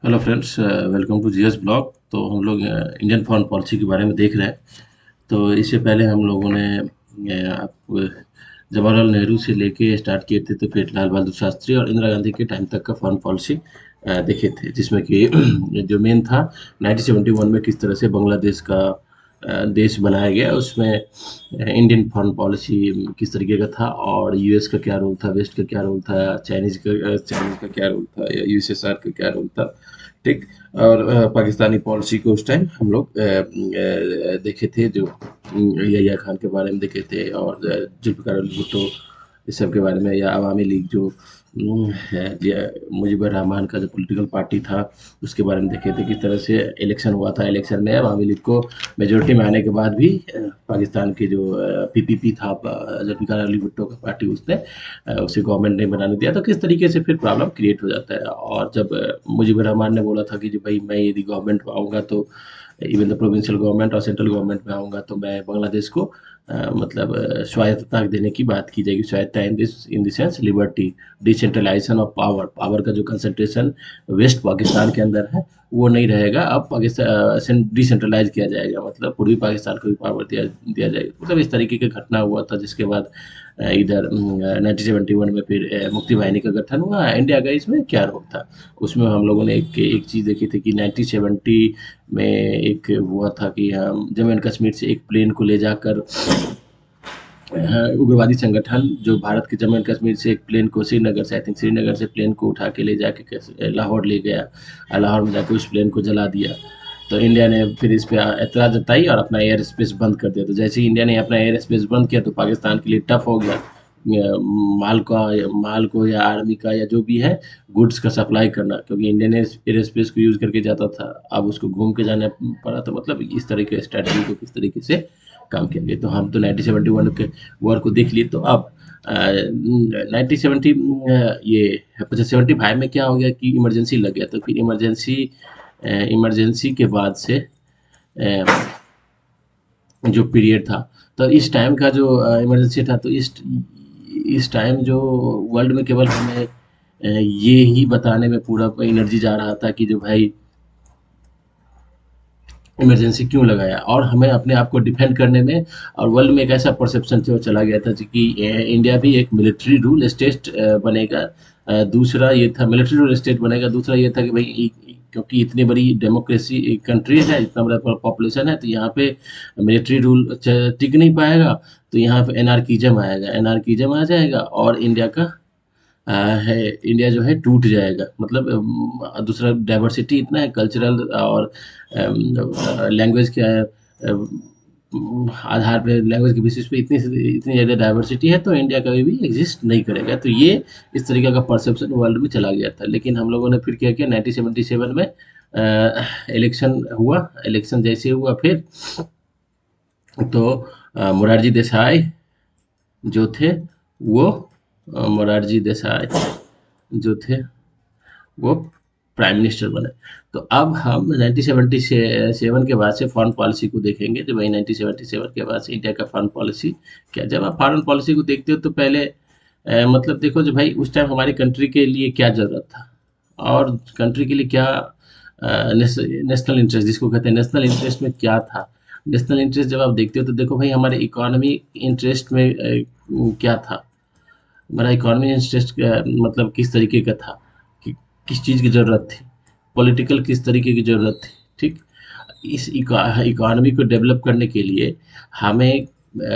Hello friends, welcome to GS blog. तो हम लोग इंडियन फॉरेन पॉलिसी के बारे में देख रहे हैं। तो इससे पहले हम लोगों ने जवाहरलाल नेहरू से लेके स्टार्ट किए थे, तो फिर लाल बहादुर शास्त्री और इंदिरा गांधी के टाइम तक का फॉरेन पॉलिसी देखे थे, जिसमें कि जो मेन था 1971 में किस तरह से बांग्लादेश का देश बनाया गया। उसमें इंडियन फॉरेन पॉलिसी किस तरीके का था, और यूएस का क्या रोल था, वेस्ट का क्या रोल था, चाइनीज का क्या रोल था, या यूएसएसआर का क्या रोल था। ठीक। और पाकिस्तानी पॉलिसी को उस टाइम हम लोग देखे थे, जो यहिया खान के बारे में देखे थे, और जुल्फ़िकार अली भुट्टो इस सब के बारे में, या अवामी लीग जो मुजीबर रहमान का जो पॉलिटिकल पार्टी था, उसके बारे में देखे थे। किस तरह से इलेक्शन हुआ था, इलेक्शन में अवामी लीग को मेजोरिटी में आने के बाद भी पाकिस्तान की जो पीपीपी था, जुल्फ़िकार अली भुट्टो का पार्टी, उसने उसे गवर्नमेंट नहीं बनाने दिया। तो किस तरीके से फिर प्रॉब्लम क्रिएट हो जाता है। और जब मुजीबर रहमान ने बोला था कि जो भाई मैं यदि गवर्नमेंट में आऊँगा, तो इवन द प्रोविंशियल गवर्नमेंट और सेंट्रल गवर्नमेंट में आऊँगा, तो मैं बांग्लादेश को मतलब स्वायत्तता देने की बात की जाएगी। स्वायत्तता in the sense liberty, decentralisation of power, power का जो कंसंट्रेशन वेस्ट पाकिस्तान के अंदर है, वो नहीं रहेगा। अब पाकिस्तान डिसेंट्रलाइज किया जाएगा, मतलब पूर्वी पाकिस्तान को भी पावर दिया दिया जाएगा। मतलब इस तरीके का घटना हुआ था, जिसके बाद इधर 1971 में फिर मुक्ति वाहिनी का गठन हुआ। इंडिया का इसमें क्या रोल था, उसमें हम लोगों ने एक एक चीज़ देखी थी कि 1970 में एक हुआ था कि हम जम्मू एंड कश्मीर से एक प्लेन को ले जाकर उग्रवादी संगठन जो भारत के जम्मू एंड कश्मीर से एक प्लेन को श्रीनगर से, आई थिंक श्रीनगर से प्लेन को उठा के ले जाके लाहौर ले गया, और लाहौर में जाके उस प्लेन को जला दिया। तो इंडिया ने फिर इस पे एतराज़ जताई और अपना एयर स्पेस बंद कर दिया। तो जैसे ही इंडिया ने अपना एयर स्पेस बंद किया, तो पाकिस्तान के लिए टफ हो गया माल का, माल को या आर्मी का या जो भी है गुड्स का सप्लाई करना, क्योंकि इंडिया ने एयर स्पेस को यूज़ करके जाता था, अब उसको घूम के जाना पड़ा। तो मतलब इस तरह के स्ट्रैटेजी को किस तरीके से काम किया गया। तो हम तो 1971 के वॉर को देख लिए। तो अब 1970 ये 75 में क्या हो गया कि इमरजेंसी लग गया। तो फिर इमरजेंसी के बाद से जो पीरियड था, तो इस टाइम का जो इमरजेंसी था, तो इस टाइम जो वर्ल्ड में केवल हमें ये ही बताने में पूरा एनर्जी जा रहा था कि जो भाई इमरजेंसी क्यों लगाया, और हमें अपने आप को डिफेंड करने में। और वर्ल्ड में एक ऐसा परसेप्शन जो चला गया था जी कि इंडिया भी एक मिलिट्री रूल स्टेट बनेगा। दूसरा ये था मिलिट्री रूल स्टेट बनेगा। दूसरा ये था कि भाई क्योंकि इतनी बड़ी डेमोक्रेसी कंट्री है, इतना बड़ा पॉपुलेशन है, तो यहाँ पे मिलिट्री रूल टिक नहीं पाएगा। तो यहाँ पे एनार्किज्म आएगा, एनार्किज्म आ जाएगा, और इंडिया का है, इंडिया जो है टूट जाएगा। मतलब दूसरा डाइवर्सिटी इतना है, कल्चरल और लैंग्वेज के आधार पे, लैंग्वेज के बेसिस पे इतनी इतनी ज़्यादा डाइवर्सिटी है, तो इंडिया कभी भी एग्जिस्ट नहीं करेगा। तो ये इस तरीके का परसेप्शन वर्ल्ड में चला गया था। लेकिन हम लोगों ने फिर क्या किया, 1977 में इलेक्शन हुआ। इलेक्शन जैसे हुआ फिर, तो मोरारजी देसाई जो थे, वो मोरारजी देसाई जो थे, वो प्राइम मिनिस्टर बने। तो अब हम 1977 के बाद से फॉरेन पॉलिसी को देखेंगे। तो भाई 1977 के बाद से इंडिया का फॉरेन पॉलिसी क्या। जब आप फॉरेन पॉलिसी को देखते हो, तो पहले मतलब देखो जो भाई उस टाइम हमारी कंट्री के लिए क्या ज़रूरत था, और कंट्री के लिए क्या नेशनल इंटरेस्ट, जिसको कहते हैं नेशनल इंटरेस्ट में क्या था। नेशनल इंटरेस्ट जब आप देखते हो, तो देखो भाई हमारे इकोनॉमी इंटरेस्ट में क्या था। हमारा इकोनॉमी इंटरेस्ट मतलब किस तरीके का था, कि किस चीज़ की ज़रूरत थी, पॉलिटिकल किस तरीके की ज़रूरत थी। ठीक। इस इकोनॉमी को डेवलप करने के लिए हमें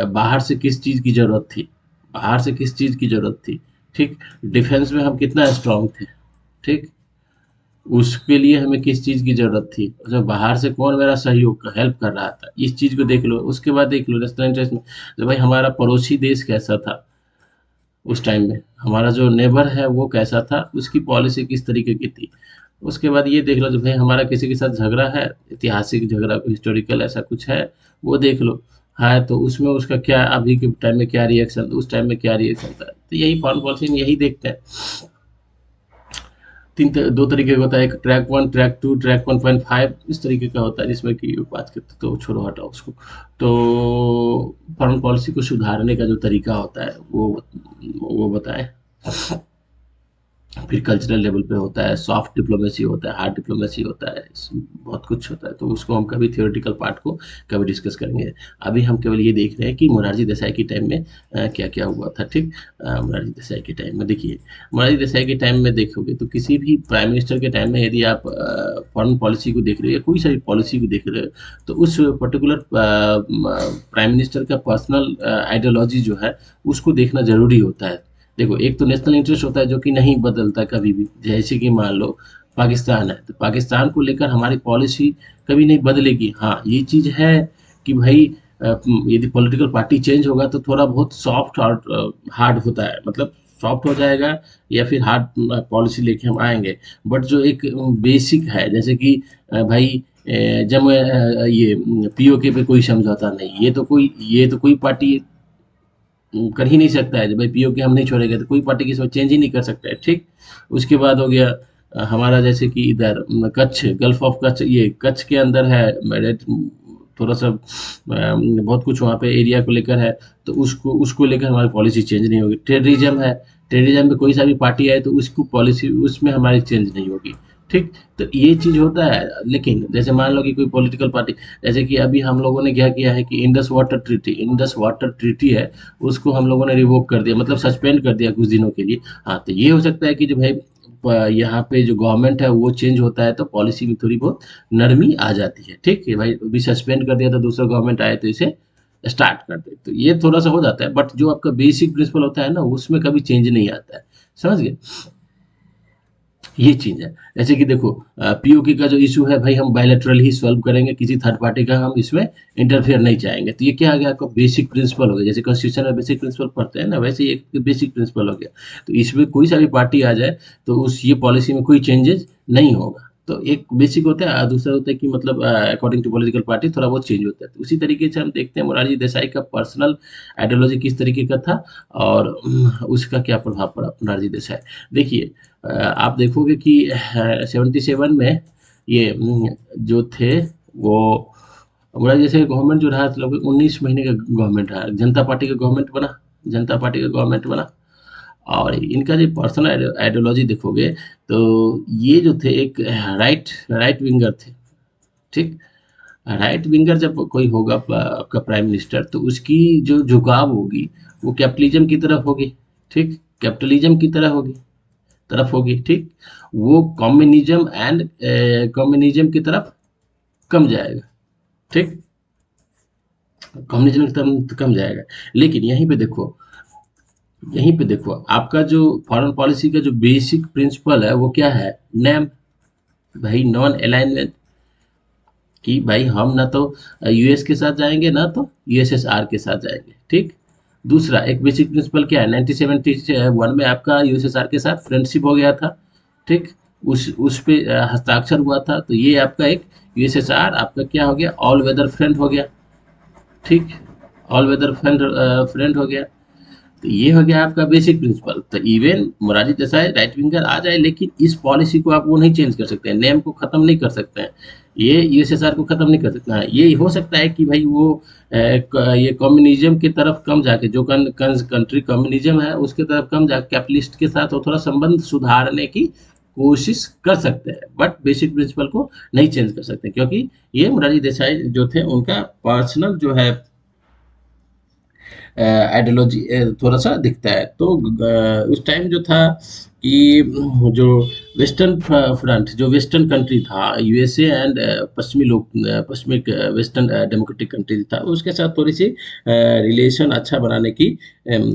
बाहर से किस चीज़ की ज़रूरत थी, बाहर से किस चीज़ की ज़रूरत थी। ठीक। डिफेंस में हम कितना स्ट्रांग थे। ठीक। उसके लिए हमें किस चीज़ की ज़रूरत थी, उसमें बाहर से कौन मेरा सहयोग हेल्प कर रहा था, इस चीज़ को देख लो। उसके बाद देख लो नेशनल इंटरेस्ट में, जो भाई हमारा पड़ोसी देश कैसा था उस टाइम में, हमारा जो नेबर है वो कैसा था, उसकी पॉलिसी किस तरीके की थी। उसके बाद ये देख लो जो भाई हमारा किसी के साथ झगड़ा है, ऐतिहासिक झगड़ा, हिस्टोरिकल ऐसा कुछ है, वो देख लो। है तो उसमें उसका क्या, अभी के टाइम में क्या रिएक्शन, उस टाइम में क्या रिएक्शन था। तो यही फॉरेन पॉलिसी में यही देखते हैं। दो तरीके का होता है, एक track one, track two, track 1.5 इस तरीके का होता है, जिसमें कि बात करते, तो छोड़ो हटाओ उसको। तो फॉरेन पॉलिसी को सुधारने का जो तरीका होता है, वो बताएं। फिर कल्चरल लेवल पे होता है, सॉफ्ट डिप्लोमेसी होता है, हार्ड डिप्लोमेसी होता है, बहुत कुछ होता है। तो उसको हम कभी थियोरेटिकल पार्ट को कभी डिस्कस करेंगे। अभी हम केवल ये देख रहे हैं कि मोरारजी देसाई के टाइम में क्या क्या हुआ था। ठीक, मोरारजी देसाई के टाइम में देखिए, मोरारजी देसाई के टाइम में देखोगे तो किसी भी प्राइम मिनिस्टर के टाइम में यदि आप फॉरेन पॉलिसी को देख रहे हो या कोई सारी पॉलिसी को देख रहे हो, तो उस पर्टिकुलर प्राइम मिनिस्टर का पर्सनल आइडियोलॉजी जो है उसको देखना जरूरी होता है। देखो, एक तो नेशनल इंटरेस्ट होता है जो कि नहीं बदलता कभी भी। जैसे कि मान लो पाकिस्तान है, तो पाकिस्तान को लेकर हमारी पॉलिसी कभी नहीं बदलेगी। हाँ, ये चीज़ है कि भाई यदि पॉलिटिकल पार्टी चेंज होगा तो थोड़ा बहुत सॉफ्ट और हार्ड होता है, मतलब सॉफ्ट हो जाएगा या फिर हार्ड पॉलिसी लेके हम आएंगे। बट जो एक बेसिक है, जैसे कि भाई जब ये पीओके पे कोई समझौता नहीं, ये तो कोई पार्टी कर ही नहीं सकता है। जब भाई पीओके हम नहीं छोड़ेंगे तो कोई पार्टी की इसमें चेंज ही नहीं कर सकता है। ठीक, उसके बाद हो गया हमारा जैसे कि इधर कच्छ, गल्फ ऑफ कच्छ, ये कच्छ के अंदर है मेरठ, थोड़ा सा बहुत कुछ वहाँ पे एरिया को लेकर है। तो उसको उसको लेकर हमारी पॉलिसी चेंज नहीं होगी। टेररिज्म है, टेररिज्म में कोई सा भी पार्टी आए तो उसको पॉलिसी उसमें हमारी चेंज नहीं होगी। ठीक, तो ये चीज़ होता है। लेकिन जैसे मान लो कि कोई पॉलिटिकल पार्टी, जैसे कि अभी हम लोगों ने क्या किया है कि इंडस वाटर ट्रीटी है, उसको हम लोगों ने रिवोक कर दिया, मतलब सस्पेंड कर दिया कुछ दिनों के लिए। हाँ, तो ये हो सकता है कि जो भाई यहाँ पे जो गवर्नमेंट है वो चेंज होता है तो पॉलिसी में थोड़ी बहुत नरमी आ जाती है। ठीक है भाई, अभी सस्पेंड कर दिया तो दूसरा गवर्नमेंट आए तो इसे स्टार्ट कर दे, तो ये थोड़ा सा हो जाता है। बट जो आपका बेसिक प्रिंसिपल होता है ना, उसमें कभी चेंज नहीं आता है। समझ गए, ये चीज़ है। जैसे कि देखो, पीओके का जो इशू है भाई, हम बायलैटरल ही सॉल्व करेंगे, किसी थर्ड पार्टी का हम इसमें इंटरफेयर नहीं चाहेंगे। तो ये क्या आ गया, आपका बेसिक प्रिंसिपल हो गया। जैसे कॉन्स्टिट्यूशन में बेसिक प्रिंसिपल पढ़ते हैं ना, वैसे ही एक बेसिक प्रिंसिपल हो गया। तो इसमें कोई सा भी पार्टी आ जाए तो उस ये पॉलिसी में कोई चेंजेस नहीं होगा। तो एक बेसिक होता है, दूसरा होता है कि मतलब अकॉर्डिंग टू पॉलिटिकल पार्टी थोड़ा बहुत चेंज होता है। तो उसी तरीके से हम देखते हैं मोरारजी देसाई का पर्सनल आइडियोलॉजी किस तरीके का था और उसका क्या प्रभाव पड़ा मोरारजी देसाई। देखिए, आप देखोगे कि 77 में ये जो थे वो हमारा जैसे गवर्नमेंट जो रहा लगभग 19 महीने का गवर्नमेंट रहा, जनता पार्टी का गवर्नमेंट बना, जनता पार्टी का गवर्नमेंट बना। और इनका जो पर्सनल आइडियोलॉजी देखोगे तो ये जो थे एक राइट राइट विंगर थे। ठीक, राइट विंगर जब कोई होगा आपका प्राइम मिनिस्टर, तो उसकी जो झुकाव होगी वो कैपिटलिज्म की तरफ होगी। ठीक, कैपिटलिज्म की तरफ होगी। ठीक, वो कम्युनिज्म की तरफ कम जाएगा। ठीक, कम्युनिज्म की तरफ कम जाएगा। लेकिन यहीं पे देखो आपका जो फॉरेन पॉलिसी का जो बेसिक प्रिंसिपल है वो क्या है, नेम, भाई नॉन अलाइनमेंट, कि भाई हम ना तो यूएस के साथ जाएंगे ना तो यूएसएसआर के साथ जाएंगे। ठीक, दूसरा एक बेसिक प्रिंसिपल क्या है, 1971 में आपका यूएसएसआर के साथ फ्रेंडशिप हो गया था। ठीक, उस पे हस्ताक्षर हुआ था, तो ये आपका एक यूएसएसआर आपका क्या हो गया, ऑल वेदर फ्रेंड हो गया। ठीक, ऑल वेदर फ्रेंड हो गया। तो ये हो गया आपका बेसिक प्रिंसिपल। तो even Morarji Desai right winger आ जाए, लेकिन इस पॉलिसी को आप वो नहीं चेंज कर सकते हैं, नेम को खत्म नहीं कर सकते हैं, ये यूएसएसआर को खत्म नहीं कर सकते हैं। ये हो सकता है कि भाई वो ये कम्युनिज्म की तरफ कम जाके, जो कंट्री कम्युनिज्म है उसके तरफ कम जाके कैपिटलिस्ट के साथ वो थोड़ा संबंध सुधारने की कोशिश कर सकते हैं, बट बेसिक प्रिंसिपल को नहीं चेंज कर सकते, क्योंकि ये मोरारजी देसाई जो थे उनका पर्सनल जो है आइडियोलॉजी थोड़ा सा दिखता है। तो उस टाइम जो था कि जो वेस्टर्न फ्रंट, जो वेस्टर्न कंट्री था यूएसए एंड पश्चिमी वेस्टर्न डेमोक्रेटिक कंट्री था, उसके साथ थोड़ी सी रिलेशन अच्छा बनाने की,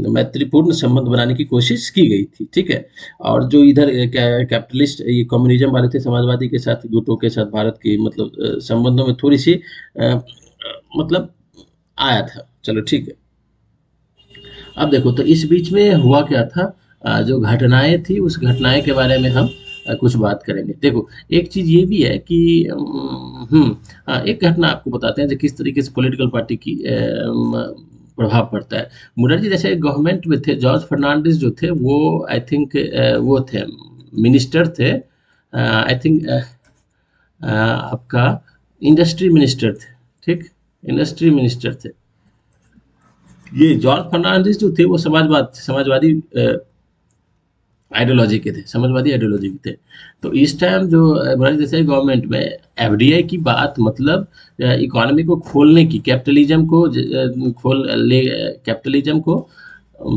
मैत्रीपूर्ण संबंध बनाने की कोशिश की गई थी। ठीक है, और जो इधर कैपिटलिस्ट ये कम्युनिज्म वाले थे, समाजवादी के साथ गुटों के साथ भारत की मतलब संबंधों में थोड़ी सी मतलब आया था। चलो ठीक है। अब देखो, तो इस बीच में हुआ क्या था, जो घटनाएं थी उस घटनाएं के बारे में हम कुछ बात करेंगे। देखो, एक चीज ये भी है कि एक घटना आपको बताते हैं जो किस तरीके से पॉलिटिकल पार्टी की प्रभाव पड़ता है। मुरारजी जैसे गवर्नमेंट में थे, जॉर्ज फर्नांडिस जो थे वो आई थिंक वो थे मिनिस्टर थे, आई थिंक आपका इंडस्ट्री मिनिस्टर थे। ठीक, इंडस्ट्री मिनिस्टर थे। ये जॉर्ज फर्नांडिस जो थे वो समाजवादी आइडियोलॉजी के थे, समाजवादी आइडियोलॉजी के थे। तो इस टाइम जो मोरारजी देसाई गवर्नमेंट में एफडीआई की बात, मतलब इकोनॉमी को खोलने की, कैपिटलिज्म को कैपिटलिज्म को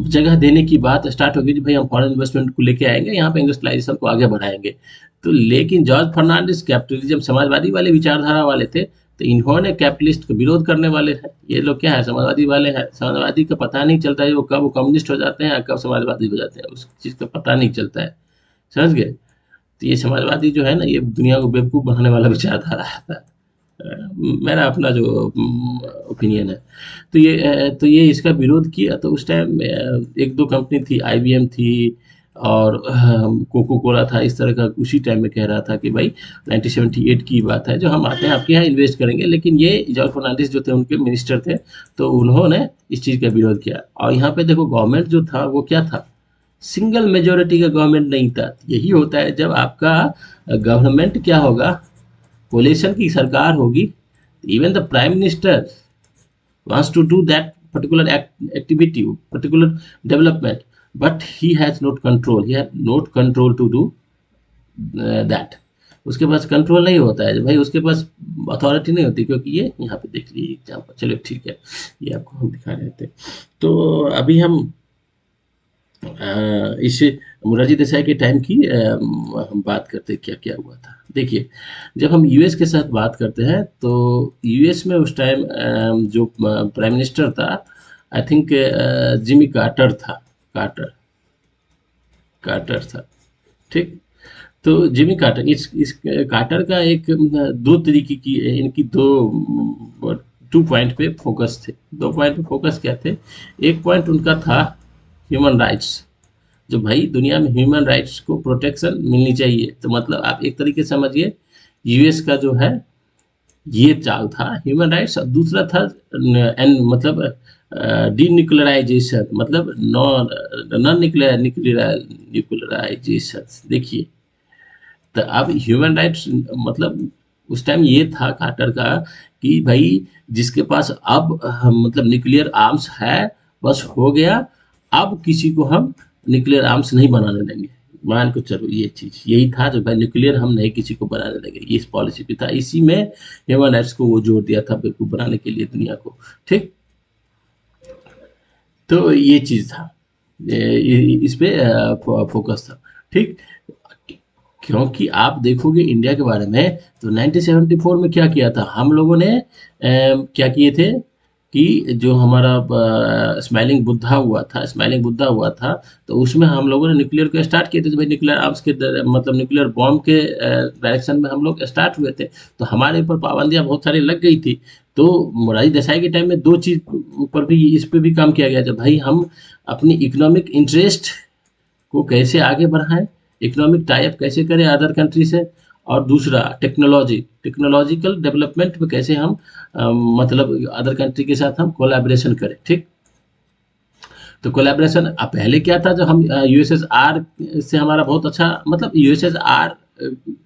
जगह देने की बात स्टार्ट हो गई कि भाई हम फॉरेन इन्वेस्टमेंट को लेके आएंगे, यहाँ पे इंडस्ट्रियलाइजेशन को आगे बढ़ाएंगे। तो लेकिन जॉर्ज फर्नांडिस कैपिटलिज्म समाजवादी वाले विचारधारा वाले थे, तो इन्होंने कैपिटलिस्ट का विरोध करने वाले हैं। ये लोग क्या है, समाजवादी वाले हैं। समाजवादी का पता नहीं चलता है वो कब वो कम्युनिस्ट हो जाते हैं, कब समाजवादी हो जाते हैं, उस चीज़ का पता नहीं चलता है। समझ गए? तो ये समाजवादी जो है ना, ये दुनिया को बेवकूफ़ बनाने वाला विचारधारा है। मेरा अपना जो ओपिनियन है। तो ये इसका विरोध किया। तो उस टाइम एक दो कंपनी थी, आईबीएम थी और कोको कोला था, इस तरह का उसी टाइम में कह रहा था कि भाई 1978 की बात है, जो हम आते हैं आपके यहाँ इन्वेस्ट करेंगे। लेकिन ये जॉर्ज फर्नांडिस जो थे, उनके मिनिस्टर थे, तो उन्होंने इस चीज़ का विरोध किया। और यहाँ पे देखो गवर्नमेंट जो था वो क्या था, सिंगल मेजोरिटी का गवर्नमेंट नहीं था। यही होता है जब आपका गवर्नमेंट क्या होगा, कोलिशन की सरकार होगी, even the prime minister wants to do that particular activity, particular development, but he has not control, he has not control to do that। उसके पास कंट्रोल नहीं होता है भाई, उसके पास अथॉरिटी नहीं होती। क्योंकि ये यहाँ पे देख लीजिए एग्जाम्पल, चलो ठीक है, ये आपको हम दिखा रहे थे। तो अभी हम इस मोरारजी देसाई के टाइम की हम बात करते हैं क्या क्या हुआ था। देखिए, जब हम यूएस के साथ बात करते हैं तो यूएस में उस टाइम जो प्राइम मिनिस्टर था, आई थिंक जिमी कार्टर था, कार्टर था, ठीक। तो जिमी कार्टर, इस कार्टर का एक दो तरीके की इनकी टू पॉइंट पे फोकस थे। 2 पॉइंट पे फोकस क्या थे, एक पॉइंट उनका था ह्यूमन राइट्स, जो भाई दुनिया में ह्यूमन राइट्स को प्रोटेक्शन मिलनी चाहिए। तो मतलब आप एक तरीके से समझिए, यूएस का जो है ये चाल था ह्यूमन राइट्स। और दूसरा था मतलब डीन्यूक्लियराइजेशन, मतलब नॉन न्यूक्लियराइजेशन। देखिए, तो अब ह्यूमन राइट्स मतलब उस टाइम ये था कार्टर का कि भाई जिसके पास अब मतलब न्यूक्लियर आर्म्स है, बस हो गया, अब किसी को हम न्यूक्लियर आर्म्स नहीं बनाने देंगे। मान को चलो ये चीज़ यही था, जो भाई न्यूक्लियर हम नहीं किसी को बनाने देंगे, ये इस पॉलिसी पे था। इसी में ह्यूमन राइट्स को वो जोड़ दिया था बेवकूफ़ बनाने के लिए दुनिया को, ठीक। तो ये चीज़ था, इस पे फोकस था, ठीक। क्योंकि आप देखोगे इंडिया के बारे में तो 1974 में क्या किया था हम लोगों ने, क्या किए थे कि जो हमारा स्माइलिंग बुद्धा हुआ था, तो उसमें हम लोगों ने न्यूक्लियर को स्टार्ट किए थे। तो भाई न्यूक्लियर आर्म्स के मतलब न्यूक्लियर बॉम्ब के डायरेक्शन में हम लोग स्टार्ट हुए थे, तो हमारे ऊपर पाबंदियां बहुत सारी लग गई थी। तो मोरारजी देसाई के टाइम में दो चीज़ पर भी, इस पे भी काम किया गया, जब भाई हम अपनी इकोनॉमिक इंटरेस्ट को कैसे आगे बढ़ाएं, इकोनॉमिक टाई अप कैसे करें अदर कंट्री से, और दूसरा टेक्नोलॉजिकल डेवलपमेंट में कैसे हम मतलब अदर कंट्री के साथ हम कोलैबोरेशन करें, ठीक। तो कोलैबोरेशन पहले क्या था, जब हम यूएसएसआर से हमारा बहुत अच्छा, मतलब यूएसएसआर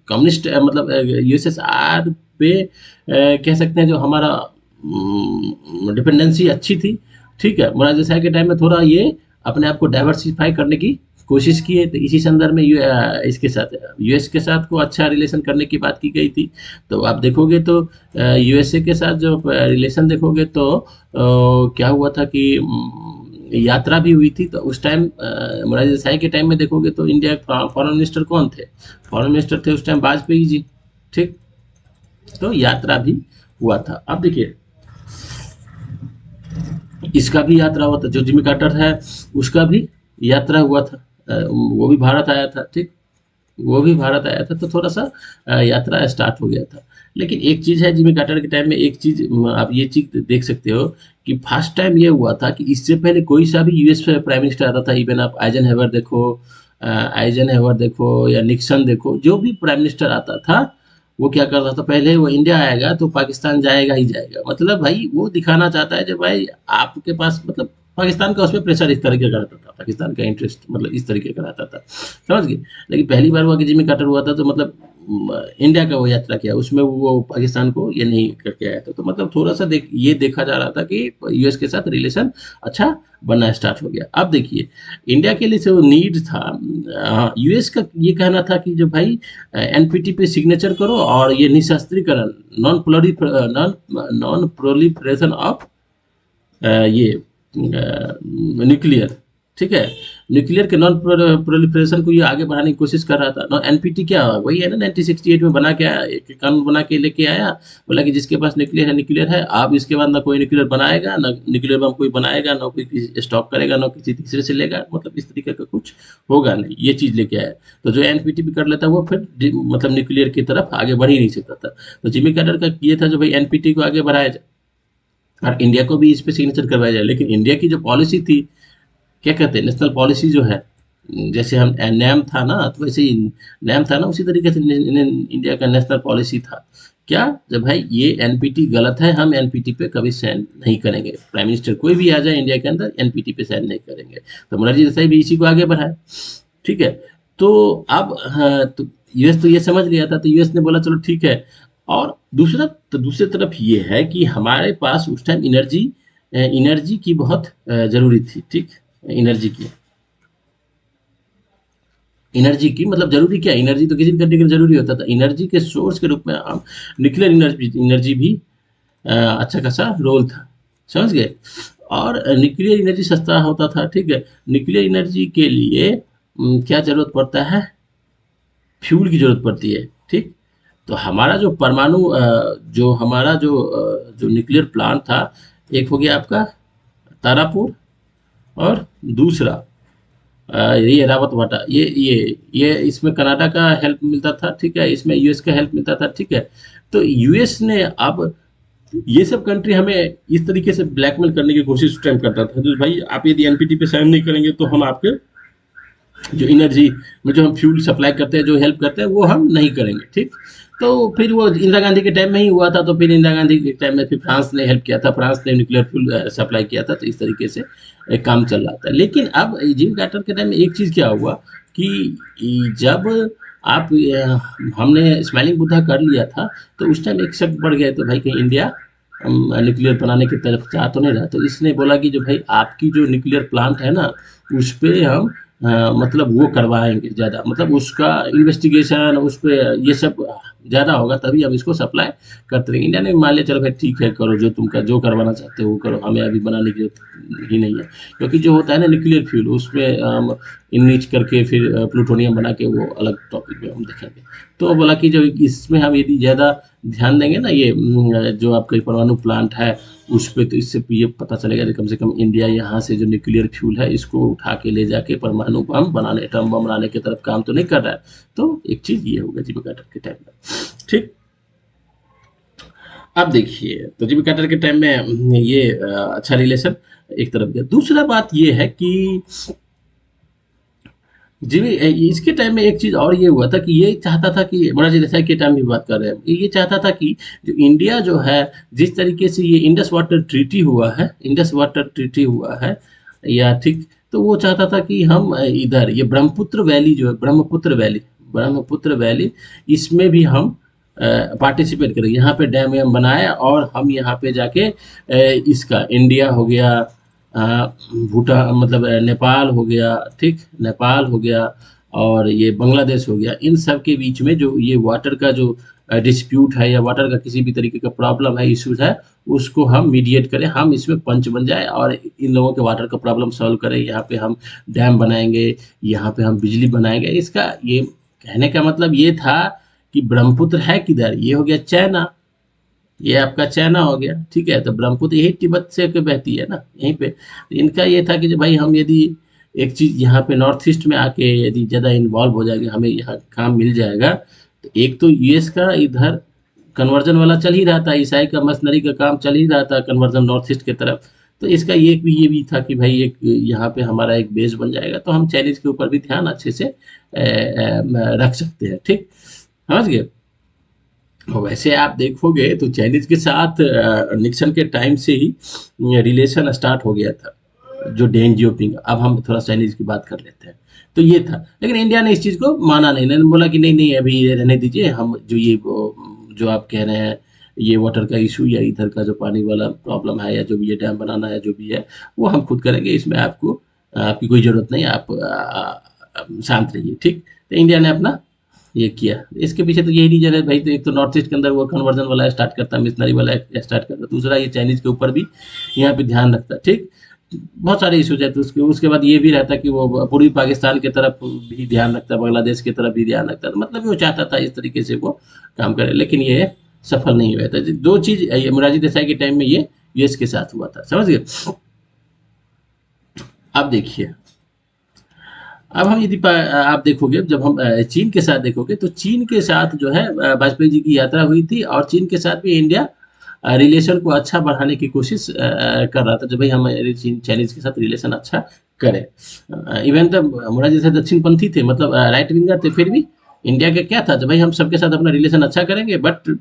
कम्युनिस्ट, मतलब यूएसएसआर पे कह सकते हैं जो हमारा डिपेंडेंसी अच्छी थी, ठीक है। मोरारजी देसाई के टाइम में थोड़ा ये अपने आप को डाइवर्सिफाई करने की कोशिश की है। तो इसी संदर्भ में इसके साथ यूएस के साथ को अच्छा रिलेशन करने की बात की गई थी। तो आप देखोगे तो यूएसए के साथ जो रिलेशन देखोगे तो क्या हुआ था कि यात्रा भी हुई थी। तो उस टाइम मोरारजी देसाई के टाइम में देखोगे तो इंडिया के फॉरेन मिनिस्टर कौन थे, फॉरेन मिनिस्टर थे उस टाइम वाजपेयी जी, ठीक। तो यात्रा भी हुआ था। अब देखिए, इसका भी यात्रा हुआ था, जो जिमी कार्टर है उसका भी यात्रा हुआ था, वो भी भारत आया था, ठीक। वो भी भारत आया था, तो थोड़ा सा यात्रा स्टार्ट हो गया था। लेकिन एक चीज़ है, जिमी कार्टर के टाइम में एक चीज़ आप ये चीज़ देख सकते हो कि फर्स्ट टाइम ये हुआ था कि इससे पहले कोई सा भी यूएस प्राइम मिनिस्टर आता था, इवन आप आइजनहवर देखो या निक्सन देखो, जो भी प्राइम मिनिस्टर आता था वो क्या करता था, पहले वो इंडिया आएगा तो पाकिस्तान जाएगा ही जाएगा। मतलब भाई वो दिखाना चाहता है, जब भाई आपके पास मतलब पाकिस्तान का उसमें प्रेशर इस तरीके का रहता था, पाकिस्तान का इंटरेस्ट मतलब इस तरीके का रहता था, समझ गए। लेकिन पहली बार हुआ कि जिमी कार्टर हुआ था, तो मतलब इंडिया का वो यात्रा किया, उसमें वो पाकिस्तान को ये नहीं करके आया था। तो मतलब थोड़ा सा ये देखा जा रहा था कि यूएस के साथ रिलेशन अच्छा बनना स्टार्ट हो गया। अब देखिए इंडिया के लिए जो नीड था, यूएस का ये कहना था कि जो भाई एनपीटी पे सिग्नेचर करो और ये निशस्त्रीकरण, नॉन नॉन प्रोलिफरेशन ऑफ ये न्यूक्लियर, ठीक है, न्यूक्लियर के नॉन प्रोलिफरेशन को ये आगे बढ़ाने की कोशिश कर रहा था। एनपीटी क्या वही है ना, 1968 में बना के आया, एक कानून बना के लेके आया, बोला कि जिसके पास न्यूक्लियर है, आप इसके बाद ना कोई न्यूक्लियर बनाएगा, ना न्यूक्लियर बम कोई बनाएगा, ना कोई स्टॉक करेगा, ना किसी तीसरे से लेगा, मतलब इस तरीके का कुछ होगा नहीं, ये चीज लेके आया। तो जो एनपीटी भी कर लेता वो फिर मतलब न्यूक्लियर की तरफ आगे बढ़ ही नहीं सकता था। तो जिमी कार्टर का ये था जो भाई एनपीटी को आगे बढ़ाया जाए और इंडिया को भी इस पे सिग्नेचर करवाया जाए। लेकिन इंडिया की जो पॉलिसी थी, क्या कहते हैं, नेशनल पॉलिसी जो है, जैसे हम नैम था ना, तो वैसे ही नैम था ना, उसी तरीके से इंडिया का नेशनल पॉलिसी था क्या, जब भाई ये एनपीटी गलत है, हम एनपीटी पे कभी साइन नहीं करेंगे, प्राइम मिनिस्टर कोई भी आ जाए इंडिया के अंदर, एनपीटी पे साइन नहीं करेंगे। तो मोरारजी देसाई भी इसी को आगे बढ़ाए, ठीक है। तो अब हाँ, तो यूएस तो ये समझ लिया था, तो यूएस ने बोला चलो ठीक है। और दूसरी तरफ ये है कि हमारे पास उस टाइम एनर्जी की बहुत जरूरी थी, ठीक, एनर्जी की, मतलब जरूरी क्या, एनर्जी तो किसी भी कंट्री के लिए जरूरी होता था। एनर्जी के सोर्स के रूप में हम न्यूक्लियर एनर्जी भी अच्छा खासा रोल था, समझ गए। और न्यूक्लियर एनर्जी सस्ता होता था, ठीक है। न्यूक्लियर एनर्जी के लिए क्या जरूरत पड़ता है, फ्यूल की जरूरत पड़ती है, ठीक। तो हमारा जो परमाणु जो हमारा जो न्यूक्लियर प्लांट था, एक हो गया आपका तारापुर, और दूसरा ये रावत वाटा, ये इसमें कनाडा का हेल्प मिलता था, ठीक है, इसमें यूएस का हेल्प मिलता था, ठीक है। तो यूएस ने अब ये सब कंट्री हमें इस तरीके से ब्लैकमेल करने की कोशिश उस टाइम करता था, जो भाई आप यदि एनपीटी पे साइन नहीं करेंगे तो हम आपके जो एनर्जी में जो हम फ्यूल सप्लाई करते हैं, जो हेल्प करते हैं, वो हम नहीं करेंगे, ठीक। तो फिर वो इंदिरा गांधी के टाइम में ही हुआ था, तो फिर इंदिरा गांधी के टाइम में फिर फ्रांस ने हेल्प किया था, फ्रांस ने न्यूक्लियर फ्यूल सप्लाई किया था। तो इस तरीके से एक काम चल रहा था। लेकिन अब जिम कार्टर के टाइम में एक चीज़ क्या हुआ कि जब आप हमने स्माइलिंग बुद्धा कर लिया था, तो उस टाइम एक शक बढ़ गया, तो भाई कहीं इंडिया न्यूक्लियर बनाने की तरफ जा तो नहीं रहा। तो इसने बोला कि जो भाई आपकी जो न्यूक्लियर प्लांट है ना, उस पे हम मतलब वो करवाएंगे ज़्यादा, मतलब उसका इन्वेस्टिगेशन उस पे ये सब ज़्यादा होगा, तभी हम इसको सप्लाई करते रहेंगे। इंडिया ने मान लिया चलो भाई ठीक है, करो जो जो करवाना चाहते हो वो करो, हमें अभी बनाने की जरूरत ही नहीं है। क्योंकि जो होता है ना न्यूक्लियर फ्यूल, उसमें हम इनरिच करके फिर प्लूटोनियम बना के, वो अलग टॉपिक में हम देखेंगे। तो बोला कि जो इसमें हम यदि ज़्यादा ध्यान देंगे ना, ये जो आपका परमाणु प्लांट है उस पे, तो इससे ये पता चलेगा कि कम से कम इंडिया यहाँ से जो न्यूक्लियर फ्यूल है इसको उठा के ले जाके परमाणु बम बनाने, एटम बम बनाने की तरफ काम तो नहीं कर रहा है। तो एक चीज ये होगा जिमी कार्टर के टाइम में, ठीक। अब देखिए, तो जिमी कार्टर के टाइम में ये अच्छा रिलेशन एक तरफ गया। दूसरा बात ये है कि जी, इसके टाइम में एक चीज और ये हुआ था कि ये चाहता था कि मोरारजी देसाई के टाइम की बात कर रहे हैं, ये चाहता था कि जो इंडिया जो है, जिस तरीके से ये इंडस वाटर ट्रीटी हुआ है, या ठीक, तो वो चाहता था कि हम इधर ये ब्रह्मपुत्र वैली जो है, ब्रह्मपुत्र वैली, इसमें भी हम पार्टिसिपेट करें, यहाँ पे डैम वैम बनाए, और हम यहाँ पे जाके इसका इंडिया हो गया, भूटान, मतलब नेपाल हो गया, ठीक, नेपाल हो गया, और ये बांग्लादेश हो गया, इन सब के बीच में जो ये वाटर का जो डिस्प्यूट है, या वाटर का किसी भी तरीके का प्रॉब्लम है, इश्यूज है, उसको हम मीडिएट करें, हम इसमें पंच बन जाए, और इन लोगों के वाटर का प्रॉब्लम सॉल्व करें। यहाँ पे हम डैम बनाएंगे, यहाँ पे हम बिजली बनाएंगे। इसका ये कहने का मतलब ये था कि ब्रह्मपुत्र है किधर, ये हो गया चाइना, ये आपका चाइना हो गया, ठीक है। तो ब्रह्मपुत्र यही तिब्बत से के बहती है ना, यहीं पे। तो इनका ये था कि जो भाई हम यदि एक चीज यहाँ पे नॉर्थ ईस्ट में आके यदि ज्यादा इन्वॉल्व हो जाएंगे, हमें यहाँ काम मिल जाएगा। तो एक तो यूएस का इधर कन्वर्जन वाला चल ही रहा था, ईसाई का मशीनरी का काम चल ही रहा था, कन्वर्जन नॉर्थ ईस्ट की तरफ। तो इसका ये भी था कि भाई एक यहाँ पे हमारा एक बेस बन जाएगा, तो हम चाइनीज के ऊपर भी ध्यान अच्छे से रख सकते हैं, ठीक, समझ गए। और वैसे आप देखोगे तो चाइनीज के साथ निक्सन के टाइम से ही रिलेशन स्टार्ट हो गया था, जो डेंग जियोपिंग। अब हम थोड़ा चाइनीज की बात कर लेते हैं। तो ये था, लेकिन इंडिया ने इस चीज़ को माना नहीं, इन्होंने बोला कि नहीं नहीं अभी रहने दीजिए, हम जो ये जो आप कह रहे हैं ये वाटर का इशू या इधर का जो पानी वाला प्रॉब्लम है या जो भी ये डैम बनाना है जो भी है वो हम खुद करेंगे, इसमें आपको आपकी कोई ज़रूरत नहीं, आप शांत रहिए, ठीक। तो इंडिया ने अपना ये किया। इसके पीछे तो यही रीजन है भाई, तो एक तो नॉर्थ ईस्ट के अंदर वो कन्वर्जन वाला स्टार्ट करता है, मिशनरी वाला स्टार्ट करता है, दूसरा ये चाइनीज के ऊपर भी यहाँ पे ध्यान रखता है, ठीक। बहुत सारे इश्यूज है, तो उसके बाद ये भी रहता है कि वो पूर्वी पाकिस्तान की तरफ भी ध्यान रखता है, बांग्लादेश की तरफ भी ध्यान रखता है, तो मतलब वो चाहता था इस तरीके से वो काम करे, लेकिन ये सफल नहीं हुआ था। दो चीज मोरारजी देसाई के टाइम में ये यूएस के साथ हुआ था, समझ गए। अब देखिए, अब हम यदि आप देखोगे, जब हम चीन के साथ देखोगे तो चीन के साथ जो है वाजपेयी जी की यात्रा हुई थी, और चीन के साथ भी इंडिया रिलेशन को अच्छा बढ़ाने की कोशिश कर रहा था, जब भाई हम चीन चाइनीज के साथ रिलेशन अच्छा करें। इवन तो मोरारजी से दक्षिणपंथी थे, मतलब राइट विंगर थे, फिर भी इंडिया का क्या था, जब भाई हम सबके साथ अपना रिलेशन अच्छा करेंगे, बट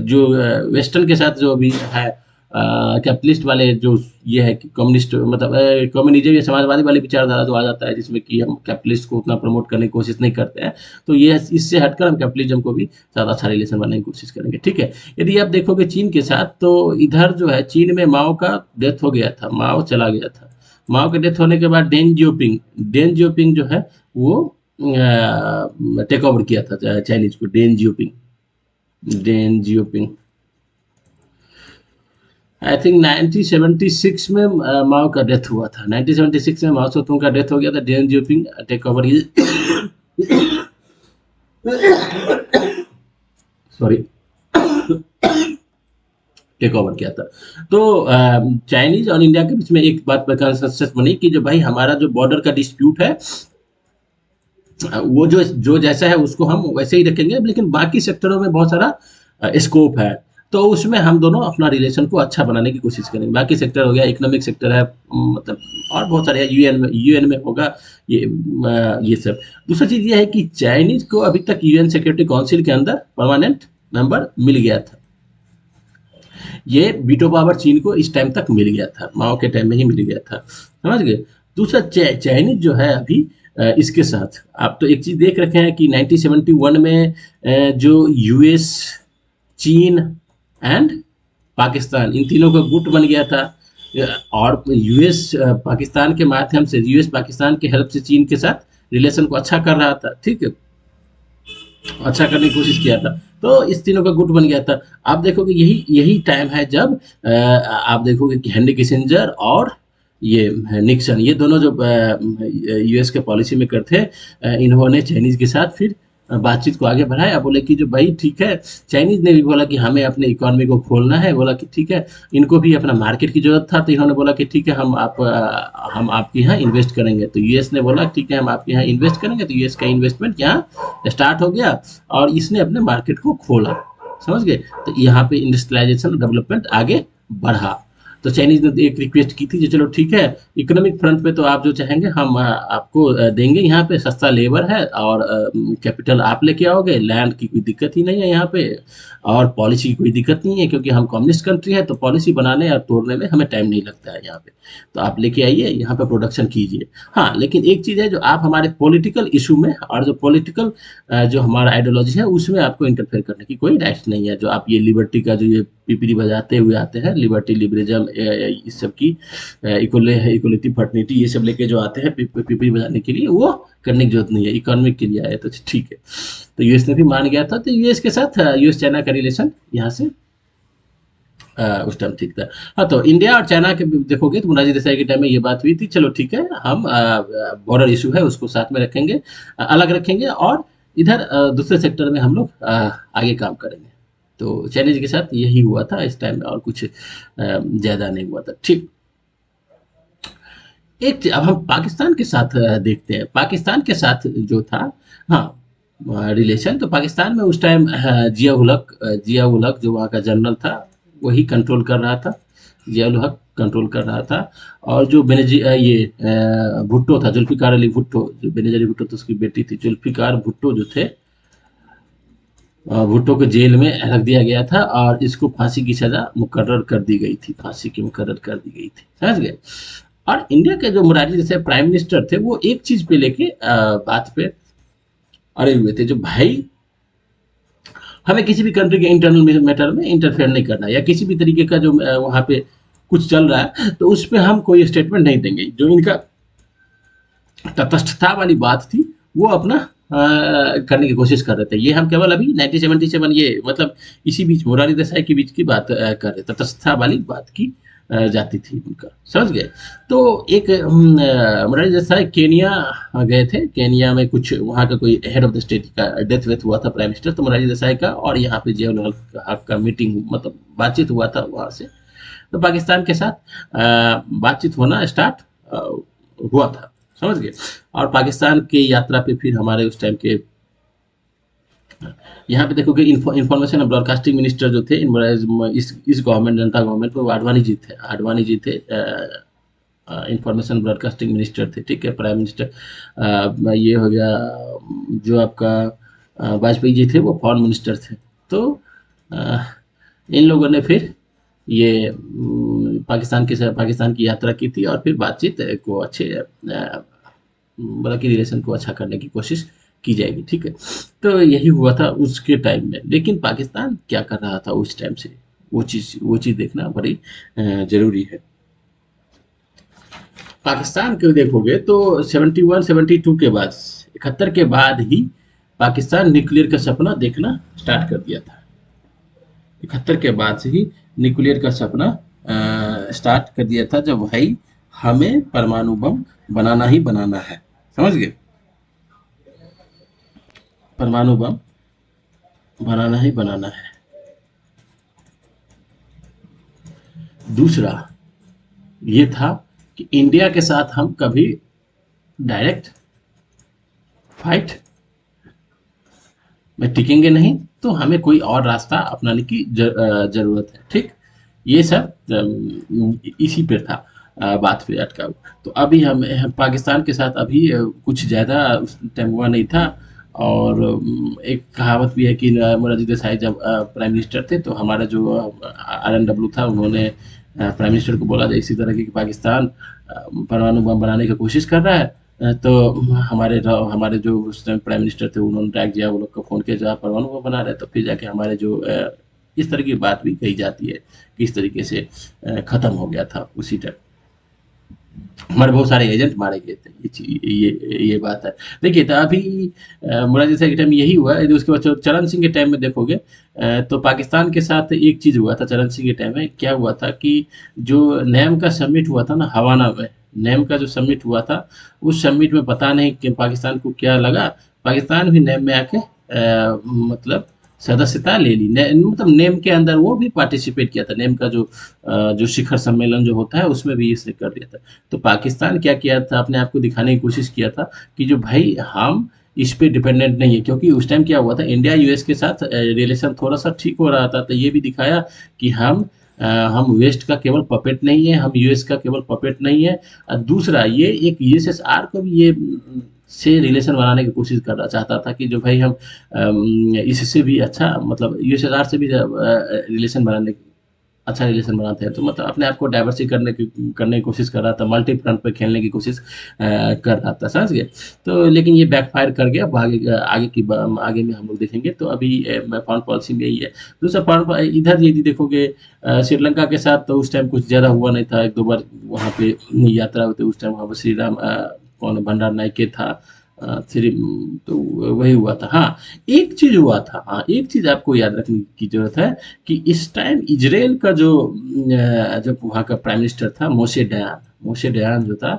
जो वेस्टर्न के साथ जो अभी है कैपिटलिस्ट वाले जो ये है कि कम्युनिस्ट, मतलब कम्युनिज्म या समाजवादी वाली विचारधारा जो आ जाता है, जिसमें कि हम कैपिटलिस्ट को उतना प्रमोट करने की कोशिश नहीं करते हैं, तो ये इससे हटकर हम कैपिटलिज्म को भी ज़्यादा अच्छा रिलेशन बनाने की कोशिश करेंगे, ठीक है। यदि आप देखोगे चीन के साथ, तो इधर जो है चीन में माओ का डेथ हो गया था, माओ चला गया था। माओ के डेथ होने के बाद डेन जियोपिंग जो है वो टेक ओवर किया था चाइनीज को, डेन जियोपिंग आई थिंक 1976 में माओ का डेथ हुआ था, 1976 में माओ सेतुंग का डेथ हो गया था, डेन जियोपिंग टेक ओवर ही सॉरी टेक ओवर किया था। तो चाइनीज और इंडिया के बीच में एक बात पर कंसेंसस बनी कि जो भाई हमारा जो बॉर्डर का डिस्प्यूट है वो जो जैसा है उसको हम वैसे ही रखेंगे, लेकिन बाकी सेक्टरों में बहुत सारा स्कोप है, तो उसमें हम दोनों अपना रिलेशन को अच्छा बनाने की कोशिश करेंगे। बाकी सेक्टर हो गया, इकोनॉमिक सेक्टर है, मतलब और बहुत सारे है, यूएन में होगा ये सब। दूसरा चीज ये है कि चाइनीज को अभी तक यूएन सिक्योरिटी काउंसिल के अंदर परमानेंट मेंबर मिल गया था, ये वीटो पावर चीन को इस टाइम तक मिल गया था, माओ के टाइम में ही मिल गया था, समझ गए। दूसरा चाइनीज जो है अभी इसके साथ आप तो एक चीज देख रखे हैं कि 1971 में जो यूएस, चीन एंड पाकिस्तान, इन तीनों का गुट बन गया था, और यूएस पाकिस्तान के माध्यम से, यूएस पाकिस्तान के हेल्प से चीन के साथ रिलेशन को अच्छा कर रहा था, ठीक है, अच्छा करने की कोशिश किया था, तो इस तीनों का गुट बन गया था। आप देखोगे यही यही टाइम है जब आप देखोगे कि हेनरी किसिंजर और ये निक्सन, ये दोनों जो यूएस के पॉलिसी मेकर थे, इन्होंने चाइनीज के साथ फिर बातचीत को आगे बढ़ाया, बोले कि जो भाई ठीक है, चाइनीज ने भी बोला कि हमें अपने इकोनॉमी को खोलना है, बोला कि ठीक है, इनको भी अपना मार्केट की जरूरत था, तो इन्होंने बोला कि ठीक है, हम आपके यहाँ इन्वेस्ट करेंगे, तो यूएस ने बोला ठीक है हम आपके यहाँ इन्वेस्ट करेंगे, तो यूएस का इन्वेस्टमेंट यहाँ स्टार्ट हो गया, और इसने अपने मार्केट को खोला, समझ गए। तो यहाँ पे इंडस्ट्रियलाइजेशन डेवलपमेंट आगे बढ़ा। तो चाइनीज ने एक रिक्वेस्ट की थी कि चलो ठीक है, इकोनॉमिक फ्रंट पे तो आप जो चाहेंगे हम आपको देंगे, यहाँ पे सस्ता लेबर है, और कैपिटल आप लेके आओगे, लैंड की कोई दिक्कत ही नहीं है यहाँ पे, और पॉलिसी की कोई दिक्कत नहीं है, क्योंकि हम कम्युनिस्ट कंट्री है, तो पॉलिसी बनाने और तोड़ने में हमें टाइम नहीं लगता है यहाँ पे, तो आप लेके आइए यहाँ पे प्रोडक्शन कीजिए। हाँ, लेकिन एक चीज़ है, जो आप हमारे पॉलिटिकल इशू में और जो पॉलिटिकल जो हमारा आइडियोलॉजी है उसमें आपको इंटरफेयर करने की कोई राइट नहीं है। जो आप ये लिबर्टी का जो ये पिपीली बजाते हुए आते हैं, लिबर्टी, लिबरलिज्म, इस सब की इक्वलिटी, फर्टर्निटी, ये सब लेके जो आते हैं पिपीली बजाने के लिए, वो करने की जरूरत नहीं है, इकोनॉमिक के लिए आए तो ठीक है। तो यूएस ने भी मान गया था, तो यूएस के साथ यूएस चाइना का रिलेशन यहाँ से उस टाइम ठीक था। हाँ, तो इंडिया और चाइना के देखोगे तो मोरारजी देसाई के टाइम में ये बात हुई थी, चलो ठीक है, हम बॉर्डर इशू है उसको साथ में रखेंगे, अलग रखेंगे, और इधर दूसरे सेक्टर में हम लोग आगे काम करेंगे। तो चाइनीज के साथ यही हुआ था इस टाइम में, और कुछ ज़्यादा नहीं हुआ था, ठीक। अब हम पाकिस्तान के साथ देखते हैं, पाकिस्तान के साथ जो था, हाँ, रिलेशन, तो पाकिस्तान में उस टाइम जिया उल हक जो वहाँ का जनरल था, वही कंट्रोल कर रहा था, जिया-उल-हक कंट्रोल कर रहा था। और जो भुट्टो था, जुल्फ़िकार अली भुट्टो, जो बेनज़ीर भुट्टो तो उसकी बेटी थी, जुल्फ़िकार भुट्टो जो थे, भुट्टो को जेल में रख दिया गया था और इसको फांसी की सजा मुकर्रर कर दी गई थी, फांसी की मुकर्रर कर दी गई थी, समझ गए। और इंडिया के जो मोरारजी देसाई प्राइम मिनिस्टर थे वो एक चीज पे लेके बात पे अड़े हुए थे, जो भाई हमें किसी भी कंट्री के इंटरनल मैटर में इंटरफेयर नहीं करना, या किसी भी तरीके का जो वहां पे कुछ चल रहा है तो उस पर हम कोई स्टेटमेंट नहीं देंगे। जो इनका तटस्थता वाली बात थी वो अपना करने की कोशिश कर रहे थे। ये हम केवल अभी 1977 ये मतलब इसी बीच मोरारी देसाई के बीच की बात कर रहे थे, तटस्थता वाली बात की जाती थी उनका, समझ गए। तो एक मोरारी देसाई केनिया गए थे, केनिया में कुछ वहाँ का कोई हेड ऑफ द स्टेट का डेथ वेथ हुआ था प्राइम मिनिस्टर, तो मोरारी देसाई का और यहाँ पे जियाउल हक का मीटिंग मतलब बातचीत हुआ था वहाँ से। तो पाकिस्तान के साथ बातचीत होना स्टार्ट हुआ था, समझ गए। और पाकिस्तान की यात्रा पे फिर हमारे उस टाइम के यहाँ पे देखोगे इंफॉर्मेशन और ब्रॉडकास्टिंग मिनिस्टर जो थे इस गवर्नमेंट, जनता गवर्नमेंट में, वो आडवाणी जी थे, आडवाणी जी थे इंफॉर्मेशन ब्रॉडकास्टिंग मिनिस्टर थे, ठीक है। प्राइम मिनिस्टर ये हो गया, जो आपका वाजपेयी जी थे वो फॉरेन मिनिस्टर थे। तो अ, इन लोगों ने फिर ये पाकिस्तान की यात्रा की थी और फिर बातचीत को अच्छे मतलब कि रिलेशन को अच्छा करने की कोशिश की जाएगी, ठीक है। तो यही हुआ था उसके टाइम में, लेकिन पाकिस्तान क्या कर रहा था उस टाइम से, वो चीज़ देखना बड़ी जरूरी है। पाकिस्तान को देखोगे तो 71 72 के बाद, 71 के बाद ही पाकिस्तान न्यूक्लियर का सपना देखना स्टार्ट कर दिया था। 71 के बाद से ही न्यूक्लियर का सपना स्टार्ट कर दिया था, जब भाई हमें परमाणु बम बनाना ही बनाना है, समझ गए। परमाणु बम बनाना ही बनाना है। दूसरा ये था कि इंडिया के साथ हम कभी डायरेक्ट फाइट में टिकेंगे नहीं, तो हमें कोई और रास्ता अपनाने की जरूरत है, ठीक। ये सब इसी पे था, बात पे अटका हुआ। तो अभी हम पाकिस्तान के साथ अभी कुछ ज़्यादा उस टाइम हुआ नहीं था। और एक कहावत भी है कि मोरारजी देसाई जब प्राइम मिनिस्टर थे तो हमारा जो RNW था उन्होंने प्राइम मिनिस्टर को बोला इसी तरह की कि पाकिस्तान परमाणु बम बनाने की कोशिश कर रहा है। तो हमारे जो उस टाइम प्राइम मिनिस्टर थे उन्होंने ट्रैक किया वो लोग को, फ़ोन किया जो आप परमाणु बम बना रहे हैं। तो फिर जाके हमारे जो इस तरह की बात भी कही जाती है कि इस तरीके से ख़त्म हो गया था उसी टाइम। हमारे बहुत सारे एजेंट मारे गए थे, ये बात है। देखिए तो अभी मोरारजी देसाई के टाइम यही हुआ है। उसके बाद चरण सिंह के टाइम में देखोगे तो पाकिस्तान के साथ एक चीज़ हुआ था। चरण सिंह के टाइम में क्या हुआ था कि जो नैम का समिट हुआ था ना हवाना में, नैम का जो समिट हुआ था, उस समिट में पता नहीं कि पाकिस्तान को क्या लगा, पाकिस्तान भी नैम में आके मतलब सदस्यता ले ली। मतलब नेम के अंदर वो भी पार्टिसिपेट किया था। नेम का जो शिखर सम्मेलन जो होता है उसमें भी इसने कर दिया था। तो पाकिस्तान क्या किया था, अपने आप को दिखाने की कोशिश किया था कि जो भाई हम इस पे डिपेंडेंट नहीं है, क्योंकि उस टाइम क्या हुआ था इंडिया यूएस के साथ रिलेशन थोड़ा सा ठीक हो रहा था। तो ये भी दिखाया कि हम वेस्ट का केवल पपेट नहीं है, हम यूएस का केवल पपेट नहीं है। दूसरा ये एक यूएसएसआर को भी ये से रिलेशन बनाने की कोशिश करना चाहता था कि जो भाई हम इससे भी अच्छा मतलब यूएसएसआर से भी रिलेशन बनाने अच्छा रिलेशन बनाते हैं। तो मतलब अपने आप को डाइवर्सिटी करने की कोशिश कर रहा था, मल्टी फ्रंट पे खेलने की कोशिश कर रहा था, समझ गए। तो लेकिन ये बैकफायर कर गया। अब आगे में हम लोग देखेंगे। तो अभी फॉरेन पॉलिसी में यही है। दूसरा फॉरेन इधर यदि देखोगे श्रीलंका के साथ तो उस टाइम कुछ ज़्यादा हुआ नहीं था। एक दो बार वहाँ पे यात्रा होते उस टाइम वहाँ पर श्री राम कौन भंडार नायके था, श्री तो वही हुआ था। हाँ एक चीज़ हुआ था, हाँ एक चीज़ आपको याद रखने की ज़रूरत है कि इस टाइम इजराइल का जब वहाँ का प्राइम मिनिस्टर था मोशे डयान जो था,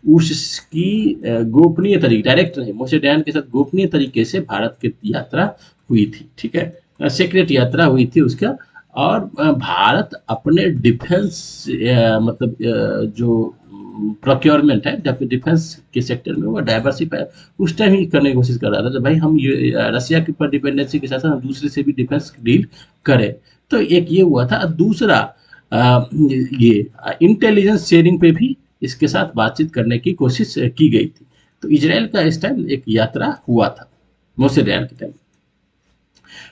उसकी गोपनीय तरीके, डायरेक्ट नहीं, मोशे डयान के साथ गोपनीय तरीके से भारत की यात्रा हुई थी, ठीक है। सीक्रेट यात्रा हुई थी उसका। और भारत अपने डिफेंस मतलब जो प्रोक्योरमेंट है डिफेंस के सेक्टर में वो डाइवर्सिफाई उस टाइम ही करने की कोशिश कर रहा था। तो भाई हम रसिया के ऊपर डिपेंडेंसी के साथ साथ हम दूसरे से भी डिफेंस डील करें। तो एक ये हुआ था। दूसरा ये इंटेलिजेंस शेयरिंग पे भी इसके साथ बातचीत करने की कोशिश की गई थी। तो इजराइल का इस टाइम एक यात्रा हुआ था मोशे डयान के टाइम।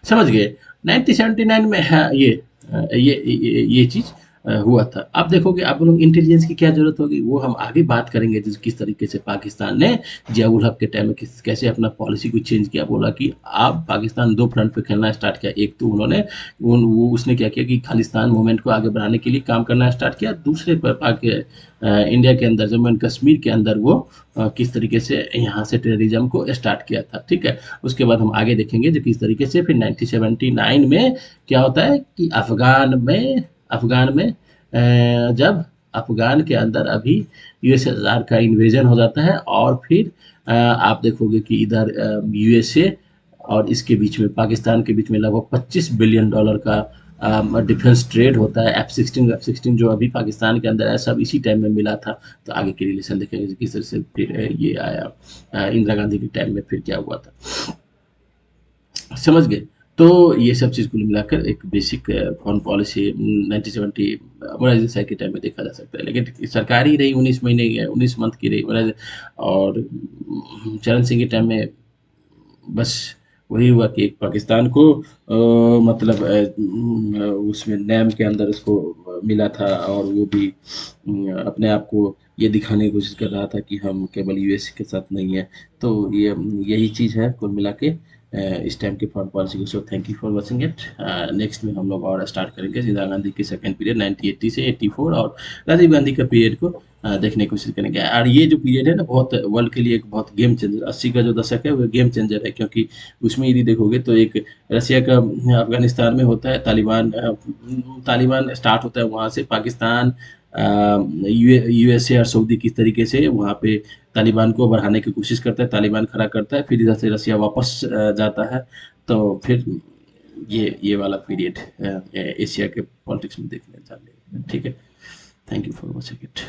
समझ गए। 1979 में हाँ, ये चीज़ हुआ था। अब देखोगे आप लोग इंटेलिजेंस की क्या ज़रूरत होगी, वो हम आगे बात करेंगे, जिस किस तरीके से पाकिस्तान ने ज़िया-उल हक के टाइम में कैसे अपना पॉलिसी को चेंज किया। बोला कि अब पाकिस्तान 2 फ्रंट पे खेलना स्टार्ट किया। एक तो उन्होंने उसने क्या किया कि खालिस्तान मूवमेंट को आगे बढ़ाने के लिए काम करना स्टार्ट किया। दूसरे पर इंडिया के अंदर, जम्मू एंड कश्मीर के अंदर वो किस तरीके से यहाँ से टेररिज्म को स्टार्ट किया था, ठीक है। उसके बाद हम आगे देखेंगे जो किस तरीके से फिर 1979 में क्या होता है कि अफ़गान में जब अफ़गान के अंदर अभी यूएसएसआर का इन्वेजन हो जाता है, और फिर आप देखोगे कि इधर यूएसए और इसके बीच में, पाकिस्तान के बीच में लगभग $25 बिलियन का डिफेंस ट्रेड होता है। F-16 जो अभी पाकिस्तान के अंदर है, सब इसी टाइम में मिला था। तो आगे के रिलेशन देखेंगे किस तरह से फिर ये आया इंदिरा गांधी के टाइम में फिर क्या हुआ था, समझ गए। तो ये सब चीज़ कुल मिलाकर एक basic foreign policy 1970 Morarji Desai के टाइम में देखा जा सकता है। लेकिन सरकार ही रही 19 महीने की, 19 मंथ की रही और चरण सिंह के टाइम में बस वही हुआ कि एक पाकिस्तान को मतलब उसमें नैम के अंदर उसको मिला था, और वो भी अपने आप को ये दिखाने की कोशिश कर रहा था कि हम केवल यूएस के साथ नहीं है। तो ये यही चीज़ है कुल मिला के इस टाइम की फॉरेन पॉलिसी को। So thank you for watching it. Next में हम लोग और स्टार्ट करेंगे इंदिरा गांधी की सेकंड पीरियड 1980 से 84, और राजीव गांधी का पीरियड को देखने की कोशिश करेंगे। और ये जो पीरियड है ना, बहुत वर्ल्ड के लिए एक बहुत गेम चेंजर, 80 का जो दशक है वो गेम चेंजर है, क्योंकि उसमें यदि देखोगे तो एक रसिया का अफगानिस्तान में होता है, तालिबान स्टार्ट होता है वहाँ से। पाकिस्तान यूएसए और सऊदी किस तरीके से वहाँ पे तालिबान को बढ़ाने की कोशिश करता है, तालिबान खड़ा करता है, फिर इधर से रसिया वापस जाता है। तो फिर ये वाला पीरियड एशिया के पॉलिटिक्स में देखने जा रहे हैं, ठीक है। Thank you for watching it.